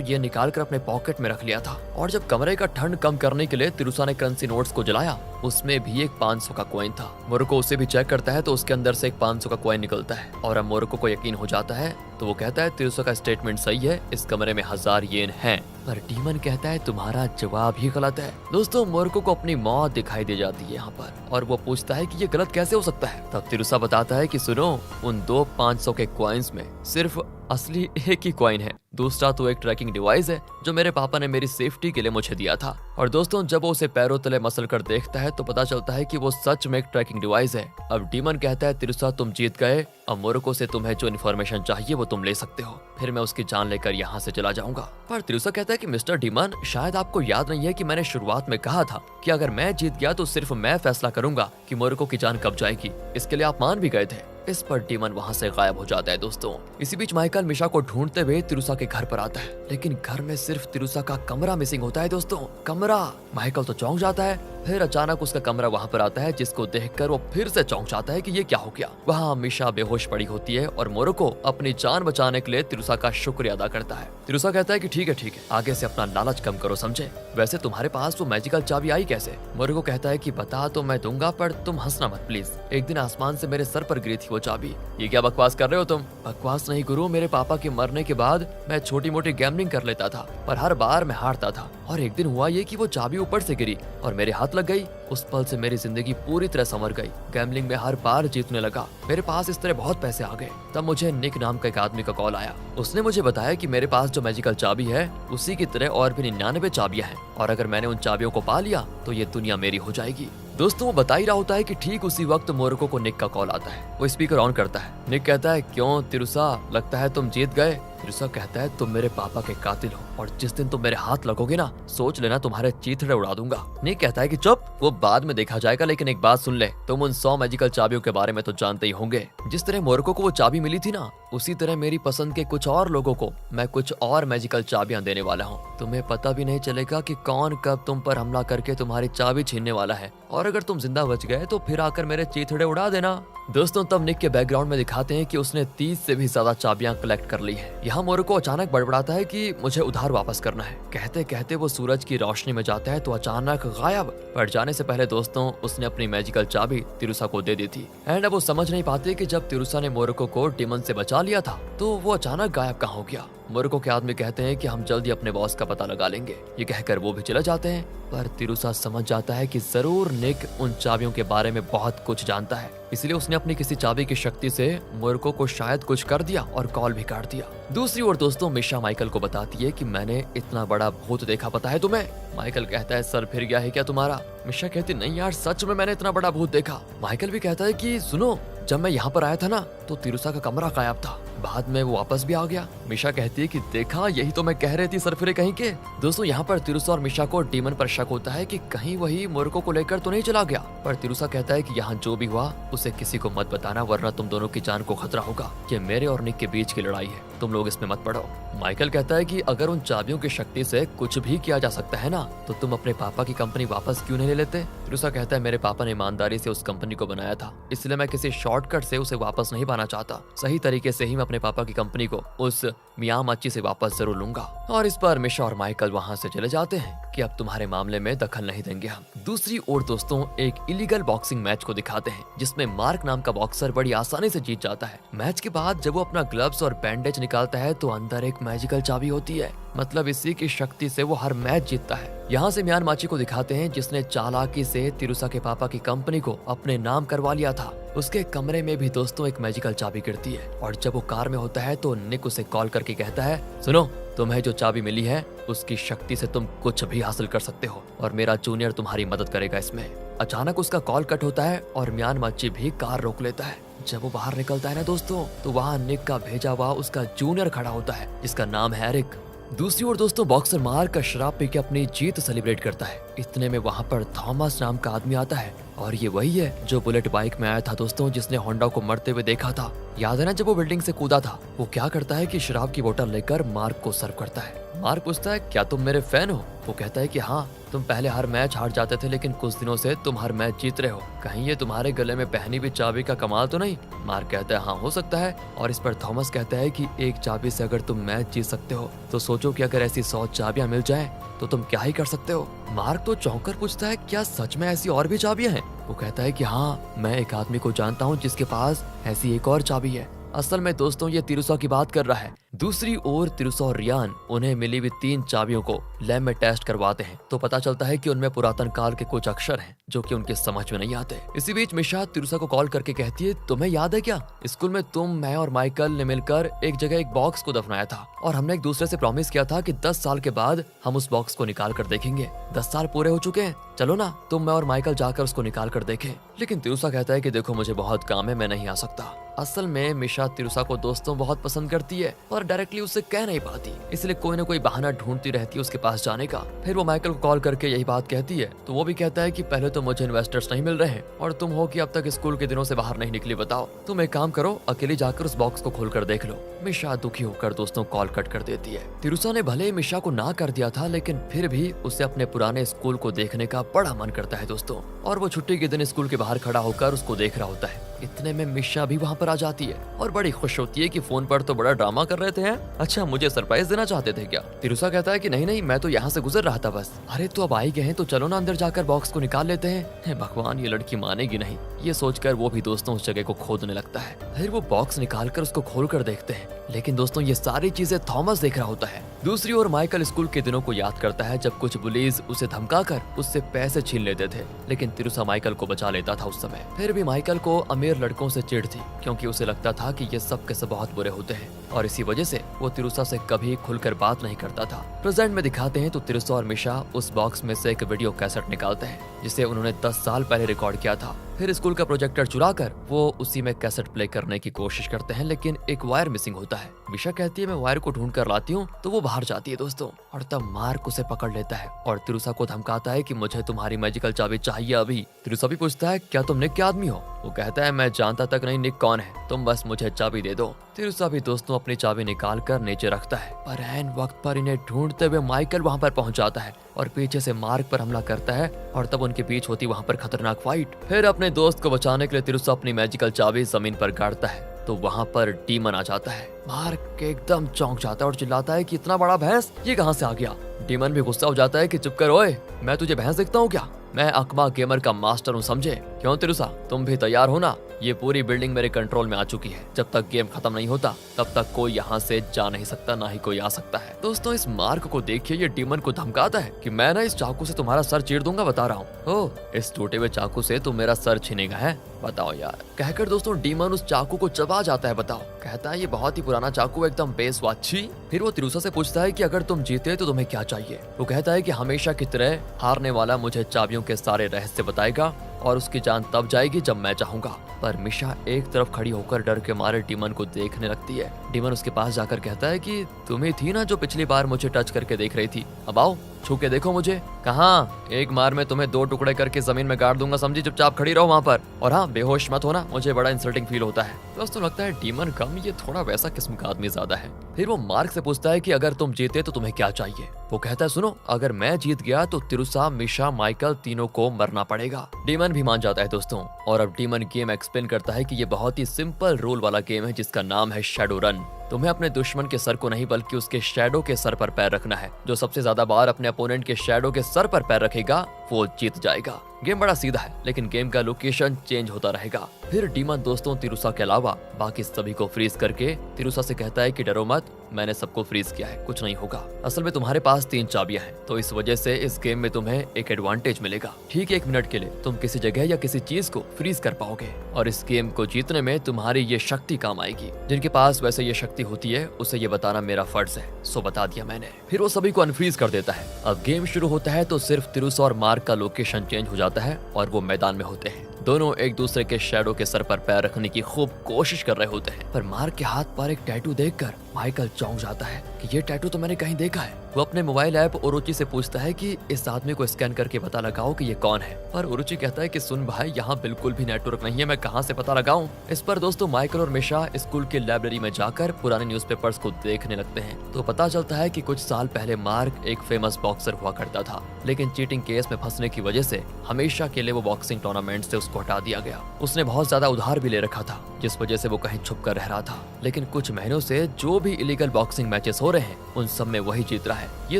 येन निकाल कर अपने पॉकेट में रख लिया था। और जब कमरे का ठंड कम करने के लिए तिरुसा ने करेंसी नोट्स को जलाया, उसमें भी एक 500 का कॉइन था। मोरुको उसे भी चेक करता है तो उसके अंदर से एक 500 का कॉइन निकलता है और अब मोरुको को यकीन हो जाता है तो वो कहता है तिरुसा का स्टेटमेंट सही है, इस कमरे में 1000 येन हैं। पर डीमन कहता है तुम्हारा जवाब ही गलत है। दोस्तों मोरुको को अपनी मौत दिखाई दे जाती है यहाँ पर और वो पूछता है कि ये गलत कैसे हो सकता है। तब तिरुसा बताता है कि सुनो, उन 2 500 के कॉइन्स में सिर्फ असली एक ही कॉइन है, दूसरा तो एक ट्रैकिंग डिवाइस है जो मेरे पापा ने मेरी सेफ्टी के लिए मुझे दिया था। और दोस्तों जब वो उसे पैरों तले मसल कर देखता है तो पता चलता है कि वो सच में एक ट्रैकिंग डिवाइस है। अब डीमन कहता है तिरुसा तुम जीत गए, अब मोरुको से तुम्हें जो इन्फॉर्मेशन चाहिए वो तुम ले सकते हो, फिर मैं उसकी जान लेकर यहाँ से चला जाऊंगा। पर तिरुसा कहता है कि मिस्टर डीमन, शायद आपको याद नहीं है कि मैंने शुरुआत में कहा था कि अगर मैं जीत गया तो सिर्फ मैं फैसला करूंगा कि मोरुको की जान कब जाएगी। इसके लिए आप मान भी गए थे। इस पर डीमन वहाँ से गायब हो जाता है दोस्तों। इसी बीच माइकल मिशा को ढूंढते हुए तिरुसा के घर पर आता है, लेकिन घर में सिर्फ तिरुसा का कमरा मिसिंग होता है दोस्तों। कमरा! माइकल तो चौंक जाता है, फिर अचानक उसका कमरा वहाँ पर आता है जिसको देखकर वो फिर से चौंक जाता है कि ये क्या हो गया। वहाँ मिशा बेहोश पड़ी होती है और मोरुको अपनी जान बचाने के लिए तिरुसा का शुक्रिया अदा करता है। तिरुसा कहता है कि ठीक है, आगे से अपना लालच कम करो, समझे। वैसे तुम्हारे पास वो मैजिकल चाबी आई कैसे? मोरुको कहता है कि बता तो मैं दूंगा, पर तुम हंसना मत प्लीज। एक दिन आसमान से मेरे सर पर गिरी थी वो चाबी। ये क्या बकवास कर रहे हो तुम? बकवास नहीं गुरु, मेरे पापा के मरने के बाद मैं छोटी मोटी गैम्बलिंग कर लेता था, पर हर बार मैं हारता था। और एक दिन हुआ ये कि वो चाबी ऊपर से गिरी और मेरे हाथ लग गई। उस पल से मेरी जिंदगी पूरी तरह संवर गई। गैम्बलिंग में हर बार जीतने लगा। मेरे पास इस तरह बहुत पैसे आ गए। तब मुझे निक नाम का एक आदमी का कॉल आया। उसने मुझे बताया कि मेरे पास जो मैजिकल चाबी है उसी की तरह और भी 99 चाबियां हैं, और अगर मैंने उन चाबियों को पा लिया तो ये दुनिया मेरी हो जाएगी। दोस्तों वो बता ही रहा होता है कि ठीक उसी वक्त मोरुको को निक का कॉल आता है। वो स्पीकर ऑन करता है। निक कहता है क्यों तिरुसा, लगता है तुम जीत गए। तिरुसा कहता है तुम मेरे पापा के कातिल हो और जिस दिन तुम मेरे हाथ लगोगे ना, सोच लेना तुम्हारे चीथड़े उड़ा दूंगा। निक कहता है कि चुप, वो बाद में देखा जाएगा, लेकिन एक बात सुन ले, तुम उन 100 मैजिकल चाबियों के बारे में तो जानते ही होंगे। जिस तरह मोरुको को वो चाबी मिली थी ना, उसी तरह मेरी पसंद के कुछ और लोगों को मैं कुछ और मैजिकल चाबियां देने वाला हूँ। तुम्हें पता भी नहीं चलेगा कि कौन कब तुम पर हमला करके तुम्हारी चाबी छीनने वाला है, और अगर तुम जिंदा बच गए तो फिर आकर मेरे चीथड़े उड़ा देना। दोस्तों तब निक के बैकग्राउंड में दिखाते हैं कि उसने 30 से भी ज्यादा चाबियां कलेक्ट कर ली है। यहाँ मोरुको अचानक बड़बड़ाता है कि मुझे उधार वापस करना है। कहते कहते वो सूरज की रोशनी में जाता है तो अचानक गायब। पर जाने से पहले दोस्तों उसने अपनी मैजिकल चाबी तिरुसा को दे दी थी। एंड अब वो समझ नहीं पाते कि जब तिरुसा ने मोरुको को डीमन से बचा लिया था तो वो अचानक गायब कहाँ हो गया। मोरुको के आदमी कहते हैं कि हम जल्दी अपने बॉस का पता लगा लेंगे। ये कहकर वो भी चले जाते हैं, पर तिरुसा समझ जाता है कि जरूर निक उन चाबियों के बारे में बहुत कुछ जानता है, इसलिए उसने अपनी किसी चाबी की शक्ति से मोरुको को शायद कुछ कर दिया और कॉल भी काट दिया। दूसरी ओर दोस्तों मिशा माइकल को बताती है कि मैंने इतना बड़ा भूत देखा, पता है तुम्हें? माइकल कहता है सर फिर गया है क्या तुम्हारा? मिशा कहती नहीं यार, सच में मैंने इतना बड़ा भूत देखा। माइकल भी कहता है कि सुनो, जब मैं यहाँ पर आया था ना तो तिरुसा का कमरा गायब था, बाद में वो वापस भी आ गया। मिशा कहती है कि देखा, यही तो मैं कह रही थी सरफिरे कहीं के। दोस्तों यहाँ पर तिरुसा और मिशा को डीमन पर शक होता है कि कहीं वही मोरुको को लेकर तो नहीं चला गया। पर तिरुसा कहता है कि यहाँ जो भी हुआ उसे किसी को मत बताना, वरना तुम दोनों की जान को खतरा होगा। ये मेरे और निक के बीच की लड़ाई है, तुम लोग इसमें मत पड़ो। माइकल कहता है कि अगर उन चाबियों की शक्ति से कुछ भी किया जा सकता है ना, तो तुम अपने पापा की कंपनी वापस क्यों नहीं ले लेते? तिरुसा कहता है मेरे पापा ने ईमानदारी से उस कंपनी को बनाया था, इसलिए मैं किसी शॉर्टकट से उसे वापस नहीं पाना चाहता। सही तरीके से ही मैं अपने पापा की कंपनी को उस मियामाची से वापस जरूर लूंगा। और इस पर मिशा और माइकल वहां से चले जाते हैं कि अब तुम्हारे मामले में दखल नहीं देंगे हम। दूसरी ओर दोस्तों एक इलीगल बॉक्सिंग मैच को दिखाते हैं जिसमें मार्क नाम का बॉक्सर बड़ी आसानी से जीत जाता है। मैच के बाद जब वो अपना ग्लव्स और बैंडेज निकालता है तो अंदर एक मैजिकल चाबी होती है, मतलब इसी की शक्ति से वो हर मैच जीतता है। यहाँ से मियामाची को दिखाते हैं जिसने चालाकी से तिरुसा के पापा की कंपनी को अपने नाम करवा लिया था। उसके कमरे में भी दोस्तों एक मैजिकल चाबी गिरती है और जब वो कार में होता है तो निक उसे कॉल करके कहता है सुनो, तुम्हें जो चाबी मिली है उसकी शक्ति से तुम कुछ भी हासिल कर सकते हो और मेरा जूनियर तुम्हारी मदद करेगा इसमें। अचानक उसका कॉल कट होता है और म्यान मच्छी भी कार रोक लेता है। जब वो बाहर निकलता है ना दोस्तों, तो वहाँ निक का भेजा हुआ उसका जूनियर खड़ा होता है जिसका नाम है एरिक। दूसरी ओर दोस्तों, बॉक्सर मार्क का शराब पी के अपनी जीत सेलिब्रेट करता है। इतने में वहाँ पर थॉमस नाम का आदमी आता है और ये वही है जो बुलेट बाइक में आया था दोस्तों, जिसने होंडा को मरते हुए देखा था। याद है ना, जब वो बिल्डिंग से कूदा था। वो क्या करता है कि शराब की बोतल लेकर मार्क को सर्व करता है। मार्क पूछता है, क्या तुम मेरे फैन हो? वो कहता है कि हाँ, तुम पहले हर मैच हार जाते थे लेकिन कुछ दिनों से तुम हर मैच जीत रहे हो। कहीं ये तुम्हारे गले में पहनी हुई चाबी का कमाल तो नहीं? मार्क कहता है, हाँ हो सकता है। और इस पर थॉमस कहता है कि एक चाबी से अगर तुम मैच जीत सकते हो तो सोचो कि अगर ऐसी 100 चाबियां मिल जाएं तो तुम क्या ही कर सकते हो। मार्क तो चौंक कर पूछता है, क्या सच में ऐसी और भी चाबियां हैं? वो कहता है कि हाँ, मैं एक आदमी को जानता हूँ जिसके पास ऐसी एक और चाबी है। असल में दोस्तों ये तिरुसा की बात कर रहा है। दूसरी ओर तिरुसा और रियान उन्हें मिली हुई 3 चाबियों को लैब में टेस्ट करवाते हैं तो पता चलता है कि उनमें पुरातन काल के कुछ अक्षर हैं जो कि उनके समझ में नहीं आते। इसी बीच मिशा तिरुसा को कॉल करके कहती है, तुम्हें याद है क्या, स्कूल में तुम, मैं और माइकल ने मिलकर एक जगह एक बॉक्स को दफनाया था और हमने एक दूसरे से प्रॉमिस किया था कि 10 साल के बाद हम उस बॉक्स को निकाल कर देखेंगे। 10 साल पूरे हो चुके हैं, चलो ना तुम, मैं और माइकल जाकर उसको निकाल कर देखें। लेकिन तिरुसा कहता है कि देखो, मुझे बहुत काम है, मैं नहीं आ सकता। असल में मिशा तिरुसा को दोस्तों बहुत पसंद करती है और डायरेक्टली उससे कह नहीं पाती, इसलिए कोई ना कोई बहाना ढूंढती रहती है उसके पास जाने का। फिर वो माइकल को कॉल करके यही बात कहती है तो वो भी कहता है कि पहले तो मुझे इन्वेस्टर्स नहीं मिल रहे हैं और तुम हो कि अब तक स्कूल के दिनों से बाहर नहीं निकली, बताओ तुम एक काम करो, अकेली जाकर उस बॉक्स को खोल कर देख लो। मिशा दुखी होकर दोस्तों कॉल कट कर देती है। तिरुसा ने भले ही मिशा को ना कर दिया था लेकिन फिर भी उसे अपने पुराने स्कूल को देखने का बड़ा मन करता है दोस्तों, और वो छुट्टी के दिन स्कूल के बाहर खड़ा होकर उसको देख रहा होता है। इतने में मिशा भी वहाँ पर आ जाती है और बड़ी खुश होती है कि फोन पर तो बड़ा ड्रामा कर रहे थे हैं, अच्छा मुझे सरप्राइज देना चाहते थे क्या? तिरुसा कहता है कि नहीं नहीं, मैं तो यहाँ से गुजर रहा था बस। अरे तो अब आ ही गए हैं तो चलो ना अंदर जाकर बॉक्स को निकाल लेते हैं। भगवान, ये लड़की मानेगी नहीं, ये सोचकर वो भी दोस्तों उस जगह को खोदने लगता है। फिर वो बॉक्स निकाल कर उसको खोल कर देखते हैं, लेकिन दोस्तों ये सारी चीजें थॉमस देख रहा होता है। दूसरी ओर माइकल स्कूल के दिनों को याद करता है जब कुछ बुलीज उसे धमकाकर उससे पैसे छीन लेते थे, लेकिन तिरुसा माइकल को बचा लेता था उस समय। फिर भी माइकल को अमीर लड़कों से चिढ़ थी क्योंकि उसे लगता था कि ये सब के सब बहुत बुरे होते हैं और इसी वजह से वो तिरुसा से कभी खुलकर बात नहीं करता था। प्रेजेंट में दिखाते हैं तो तिरुसा और मिशा उस बॉक्स में से एक वीडियो कैसेट निकालते हैं जिसे उन्होंने 10 साल पहले रिकॉर्ड किया था। फिर स्कूल का प्रोजेक्टर चुराकर वो उसी में कैसेट प्ले करने की कोशिश करते हैं, लेकिन एक वायर मिसिंग होता है। मिशा कहती है, मैं वायर को ढूंढ कर लाती हूँ, तो वो बाहर जाती है दोस्तों, और तब मार्क उसे पकड़ लेता है और तिरुसा को धमकाता है कि मुझे तुम्हारी मैजिकल चाबी चाहिए अभी। तिरुसा भी पूछता है, क्या तुम निक के आदमी हो? वो कहता है, मैं जानता तक नहीं निक कौन है, तुम बस मुझे चाबी दे दो। तिरुसा भी दोस्तों अपनी चाबी निकाल कर नीचे रखता है, पर ऐन वक्त पर इन्हें ढूंढते हुए माइकल वहाँ पर पहुँच जाता है और पीछे से मार्क पर हमला करता है और तब उनके बीच होती वहाँ पर खतरनाक फाइट। फिर अपने दोस्त को बचाने के लिए तिरुसा अपनी मैजिकल चाबी जमीन पर गाड़ता है तो वहाँ पर डीमन आ जाता है। मार्क एकदम चौंक जाता है और चिल्लाता है कि इतना बड़ा भैंस ये कहाँ से आ गया? डीमन भी गुस्सा हो जाता है कि चुप कर, ओए मैं तुझे भैंस दिखता हूँ क्या? मैं अकमा गेमर का मास्टर हूँ, समझे? क्यों तिरुसा, तुम भी तैयार हो ना? ये पूरी बिल्डिंग मेरे कंट्रोल में आ चुकी है, जब तक गेम खत्म नहीं होता तब तक कोई यहाँ से जा नहीं सकता, ना ही कोई आ सकता है। दोस्तों इस मार्क को देखिए, ये डीमन को धमकाता है कि मैं ना इस चाकू से तुम्हारा सर चीर दूंगा, बता रहा हूँ। ओह, इस टूटे हुए चाकू से तुम मेरा सर छीनेगा है? बताओ यार। कहकर दोस्तों डीमन उस चाकू को चबा जाता है। बताओ, कहता है ये बहुत ही पुराना चाकू, एकदम बेस्वाची। फिर वो तिरुसा से पूछता है कि अगर तुम जीते तो तुम्हें क्या चाहिए? वो कहता है कि हमेशा की तरह हारने वाला मुझे चाबियों के सारे रहस्य बताएगा और उसकी जान तब जाएगी जब मैं चाहूंगा। पर मिशा एक तरफ खड़ी होकर डर के मारे डीमन को देखने लगती है। डीमन उसके पास जाकर कहता है कि तुम ही थी ना जो पिछली बार मुझे टच करके देख रही थी, अब आओ छू के देखो मुझे। कहाँ, एक मार में तुम्हें 2 टुकड़े करके जमीन में गाड़ दूंगा, समझी? चुपचाप खड़ी रहो वहाँ पर, और हाँ बेहोश मत होना, मुझे बड़ा इंसल्टिंग फील होता है। दोस्तों लगता है डीमन कम, ये थोड़ा वैसा किस्म का आदमी ज्यादा है। फिर वो मार्क से पूछता है कि अगर तुम जीते तो तुम्हें क्या चाहिए? वो कहता है, सुनो, अगर मैं जीत गया तो तिरुसा, मिशा, माइकल तीनों को मरना पड़ेगा। डीमन भी मान जाता है दोस्तों, और अब डीमन गेम एक्सप्लेन करता है कि ये बहुत ही सिंपल रूल वाला गेम है जिसका नाम है शैडो रन। तुम्हें अपने दुश्मन के सर को नहीं बल्कि उसके शैडो के सर पर पैर रखना है। जो सबसे ज्यादा बार अपने अपोनेंट के शैडो के सर पर पैर रखेगा वो जीत जाएगा। गेम बड़ा सीधा है, लेकिन गेम का लोकेशन चेंज होता रहेगा। फिर डीमन दोस्तों तिरुसा के अलावा बाकी सभी को फ्रीज करके तिरुसा से कहता है कि डरो मत, मैंने सबको फ्रीज किया है, कुछ नहीं होगा। असल में तुम्हारे पास 3 चाबियां हैं, तो इस वजह से इस गेम में तुम्हें एक एडवांटेज मिलेगा। ठीक 1 मिनट के लिए तुम किसी जगह या किसी चीज को फ्रीज कर पाओगे, और इस गेम को जीतने में तुम्हारी ये शक्ति काम आएगी। जिनके पास वैसे ये शक्ति होती है उसे ये बताना मेरा फर्ज है, सो बता दिया मैंने। फिर वो सभी को अनफ्रीज कर देता है। अब गेम शुरू होता है तो सिर्फ तिरुसा और मार्क का लोकेशन चेंज हो जाता है और वो मैदान में होते हैं। दोनों एक दूसरे के शैडो के सर पर पैर रखने की खूब कोशिश कर रहे होते हैं, पर मार्क के हाथ पर एक टैटू देखकर माइकल चौंक जाता है कि ये टैटू तो मैंने कहीं देखा है। वो अपने मोबाइल ऐप ओरोची से पूछता है कि इस आदमी को स्कैन करके पता लगाओ कि ये कौन है, पर ओरोची कहता है कि सुन भाई, यहाँ बिल्कुल भी नेटवर्क नहीं है, मैं कहाँ से पता लगाऊं। इस पर दोस्तों माइकल और मिशा स्कूल की लाइब्रेरी में जाकर पुराने न्यूज़पेपर्स को देखने लगते हैं, तो पता चलता है कि कुछ साल पहले मार्क एक फेमस बॉक्सर हुआ करता था, लेकिन चीटिंग केस में फंसने की वजह से हमेशा के लिए वो बॉक्सिंग टूर्नामेंट से उसको हटा दिया गया। उसने बहुत ज्यादा उधार भी ले रखा था, जिस वजह से वो कहीं छुप कर रह रहा था, लेकिन कुछ महीनों से जो भी इलीगल बॉक्सिंग मैचेस हो रहे हैं उन सब में वही जीत रहा है। ये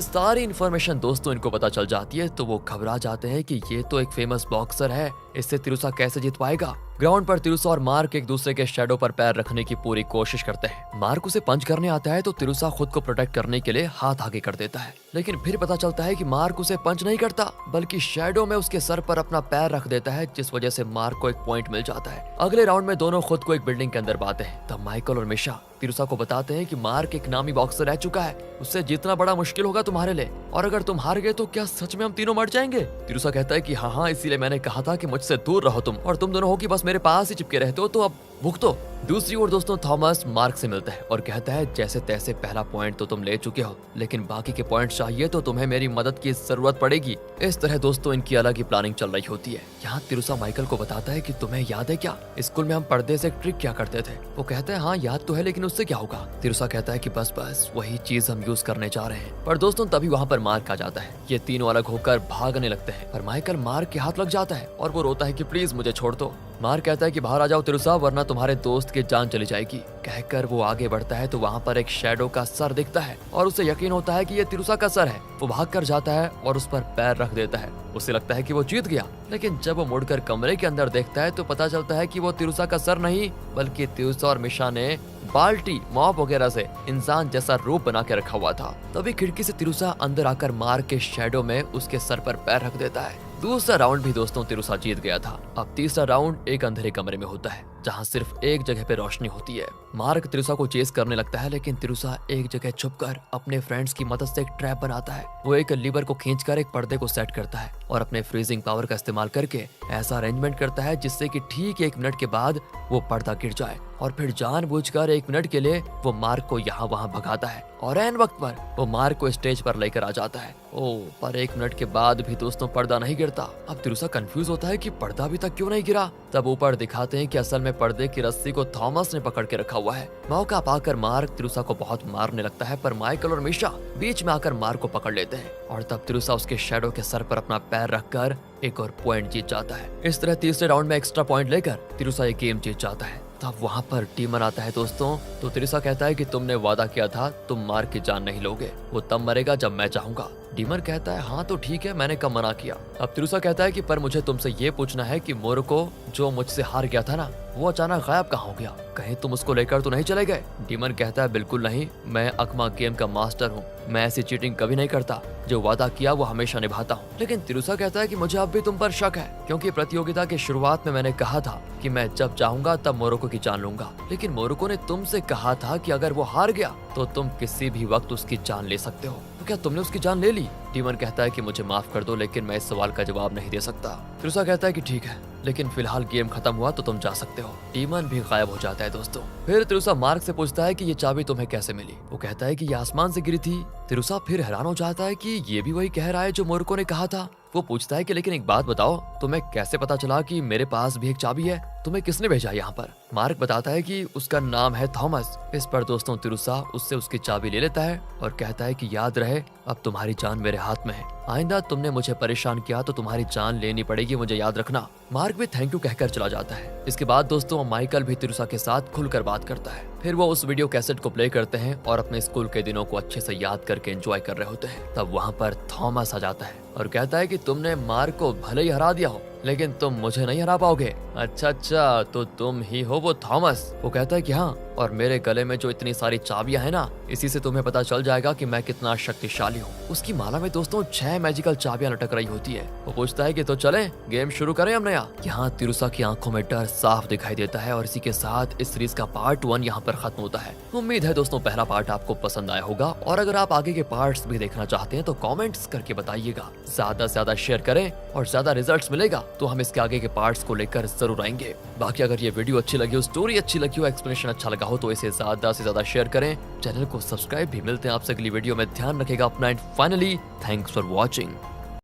सारी इन्फॉर्मेशन दोस्तों इनको पता चल जाती है, तो वो घबरा जाते हैं कि ये तो एक फेमस बॉक्सर है, इससे तिरुसा कैसे जीत पाएगा। ग्राउंड पर तिरुसा और मार्क एक दूसरे के शैडो पर पैर रखने की पूरी कोशिश करते हैं। मार्क उसे पंच करने आता है तो तिरुसा खुद को प्रोटेक्ट करने के लिए हाथ आगे कर देता है, लेकिन फिर पता चलता है कि मार्क उसे पंच नहीं करता बल्कि शैडो में उसके सर पर अपना पैर रख देता है, जिस वजह से मार्क को एक पॉइंट मिल जाता है। अगले राउंड में दोनों खुद को एक बिल्डिंग के अंदर पाते हैं, तब माइकल और मिशा तिरुसा को बताते हैं कि मार्क एक नामी बॉक्सर रह चुका है, उससे जीतना बड़ा मुश्किल होगा तुम्हारे लिए, और अगर तुम हार गए तो क्या सच में हम तीनों मर जाएंगे। तिरुसा कहता है कि हाँ, इसीलिए मैंने कहा था कि मुझसे दूर रहो तुम, और तुम दोनों हो कि बस मेरे पास ही चिपके रहते हो, तो अब भुगतो। दूसरी ओर दोस्तों थॉमस मार्क से मिलता है और कहता है जैसे तैसे पहला पॉइंट तो तुम ले चुके हो, लेकिन बाकी के पॉइंट चाहिए तो तुम्हें मेरी मदद की जरूरत पड़ेगी। इस तरह दोस्तों इनकी अलग ही प्लानिंग चल रही होती है। यहाँ तिरुसा माइकल को बताता है कि तुम्हें याद है क्या, स्कूल में हम पर्दे से एक ट्रिक क्या करते थे। वो कहते हैं हाँ याद तो है, लेकिन उससे क्या होगा। तिरुसा कहता है कि बस बस वही चीज हम यूज करने जा रहे हैं। पर दोस्तों तभी वहाँ पर मार्क आ जाता है। ये तीनों अलग होकर भागने लगते हैं, पर माइकल मार्क के हाथ लग जाता है और वो रोता है कि प्लीज मुझे छोड़ दो। मार्क कहता है कि बाहर आ जाओ तिरुसा, वरना तुम्हारे दोस्त की जान चली जाएगी। कहकर वो आगे बढ़ता है तो वहाँ पर एक शैडो का सर दिखता है और उसे यकीन होता है कि ये तिरुसा का सर है। वो भाग कर जाता है और उस पर पैर रख देता है। उसे लगता है कि वो जीत गया, लेकिन जब वो मुड़कर कमरे के अंदर देखता है तो पता चलता है कि वो तिरुसा का सर नहीं, बल्कि तिरुसा और मिशा ने बाल्टी, मॉप वगैरह से इंसान जैसा रूप बना के रखा हुआ था। तभी खिड़की से तिरुसा अंदर आकर मार्क के शैडो में उसके सर पर पैर रख देता है। दूसरा राउंड भी दोस्तों तिरुसा जीत गया था। अब तीसरा राउंड एक अंधेरे कमरे में होता है जहां सिर्फ एक जगह पे रोशनी होती है। मार्क तिरुसा को चेस करने लगता है, लेकिन तिरुसा एक जगह छुपकर अपने फ्रेंड्स की मदद से एक ट्रैप बनाता है। वो एक लीवर को खींचकर एक पर्दे को सेट करता है और अपने फ्रीजिंग पावर का इस्तेमाल करके ऐसा अरेंजमेंट करता है जिससे कि ठीक 1 मिनट के बाद वो पर्दा गिर जाए, और फिर जानबूझकर 1 मिनट के लिए वो मार्क को यहाँ वहाँ भगाता है और ऐन वक्त पर वो मार्क को स्टेज पर लेकर आ जाता है। पर 1 मिनट के बाद भी दोस्तों पर्दा नहीं गिरता। अब तिरुसा कंफ्यूज होता है कि पर्दा अभी तक क्यों नहीं गिरा। तब ऊपर दिखाते हैं कि असल में पर्दे की रस्सी को थॉमस ने पकड़ के रखा हुआ है। मौका पाकर मार्क तिरुसा को बहुत मारने लगता है, पर माइकल और मिशा बीच में आकर मार्क को पकड़ लेते हैं और तब तिरुसा उसके शैडो के सर पर अपना पैर रखकर एक और पॉइंट जीत जाता है। इस तरह तीसरे राउंड में एक्स्ट्रा पॉइंट लेकर तिरुसा ये गेम जीत जाता है। तब वहाँ पर डीमन आता है दोस्तों, तो तिरुसा कहता है कि तुमने वादा किया था तुम मार्क की जान नहीं लोगे, वो तब मरेगा जब मैं चाहूंगा। डीमन कहता है हाँ तो ठीक है, मैंने कब मना किया। अब तिरुसा कहता है कि पर मुझे तुमसे ये पूछना है कि मोरुको जो मुझसे हार गया था ना, वो अचानक गायब कहाँ हो गया, कहीं तुम उसको लेकर तो नहीं चले गए। डीमन कहता है बिल्कुल नहीं, मैं अकमा गेम का मास्टर हूँ, मैं ऐसी चीटिंग कभी नहीं करता, जो वादा किया वो हमेशा निभाता हूँ। लेकिन तिरुसा कहता है कि मुझे अब भी तुम पर शक है, क्योंकि प्रतियोगिता के शुरुआत में मैंने कहा था कि मैं जब चाहूंगा तब मोरुको की जान लूंगा, लेकिन मोरुको ने तुमसे कहा था कि अगर वो हार गया तो तुम किसी भी वक्त उसकी जान ले सकते हो, तो क्या तुमने उसकी जान ले ली। डीमन कहता है कि मुझे माफ कर दो, लेकिन मैं इस सवाल का जवाब नहीं दे सकता। तिरुसा कहता है कि ठीक है, लेकिन फिलहाल गेम खत्म हुआ तो तुम जा सकते हो। डीमन भी गायब हो जाता है दोस्तों। फिर तिरुसा मार्क से पूछता है कि ये चाबी तुम्हें कैसे मिली। वो कहता है कि ये आसमान से गिरी थी। तिरुसा फिर हैरान हो जाता है कि ये भी वही कह रहा है जो मोरुको ने कहा था। वो पूछता है कि लेकिन एक बात बताओ, तुम्हें कैसे पता चला कि मेरे पास भी एक चाबी है, तुम्हें किसने भेजा यहाँ पर। मार्क बताता है कि उसका नाम है थॉमस। इस पर दोस्तों तिरुसा उससे उसकी चाबी ले लेता है और कहता है कि याद रहे अब तुम्हारी जान मेरे हाथ में है, आइंदा तुमने मुझे परेशान किया तो तुम्हारी जान लेनी पड़ेगी, मुझे याद रखना। मार्क भी थैंक यू कहकर चला जाता है। इसके बाद दोस्तों माइकल भी तिरुसा के साथ खुलकर बात करता है। फिर वो उस वीडियो कैसेट को प्ले करते हैं और अपने स्कूल के दिनों को अच्छे से याद करके एंजॉय कर रहे होते हैं। तब वहाँ पर थॉमस आ जाता है और कहता है कि तुमने मार्क को भले ही हरा दिया हो, लेकिन तुम मुझे नहीं हरा पाओगे। अच्छा, तो तुम ही हो वो थॉमस। वो कहता है कि हाँ, और मेरे गले में जो इतनी सारी चाबियां हैं ना, इसी से तुम्हें पता चल जाएगा कि मैं कितना शक्तिशाली हूँ। उसकी माला में दोस्तों 6 मैजिकल चाबियां लटक रही होती है। वो पूछता है कि तो चलें, गेम शुरू करें हम नया। यहाँ तिरुसा की आंखों में डर साफ दिखाई देता है और इसी के साथ इस सीरीज का पार्ट 1 यहाँ पर खत्म होता है। उम्मीद है दोस्तों पहला पार्ट आपको पसंद आया होगा, और अगर आप आगे के पार्ट्स भी देखना चाहते हैं तो कमेंट्स करके बताइएगा। ज्यादा से ज्यादा शेयर करें और ज्यादा रिजल्ट्स मिलेगा तो हम इसके आगे के पार्ट्स को लेकर जरूर आएंगे। बाकी अगर ये वीडियो अच्छी लगी हो, स्टोरी अच्छी लगी हो, एक्सप्लेनेशन अच्छा लगा हो तो इसे ज्यादा से ज्यादा शेयर करें, चैनल को सब्सक्राइब भी। मिलते हैं आपसे अगली वीडियो में, ध्यान रखेगा अपना, and finally thanks for watching.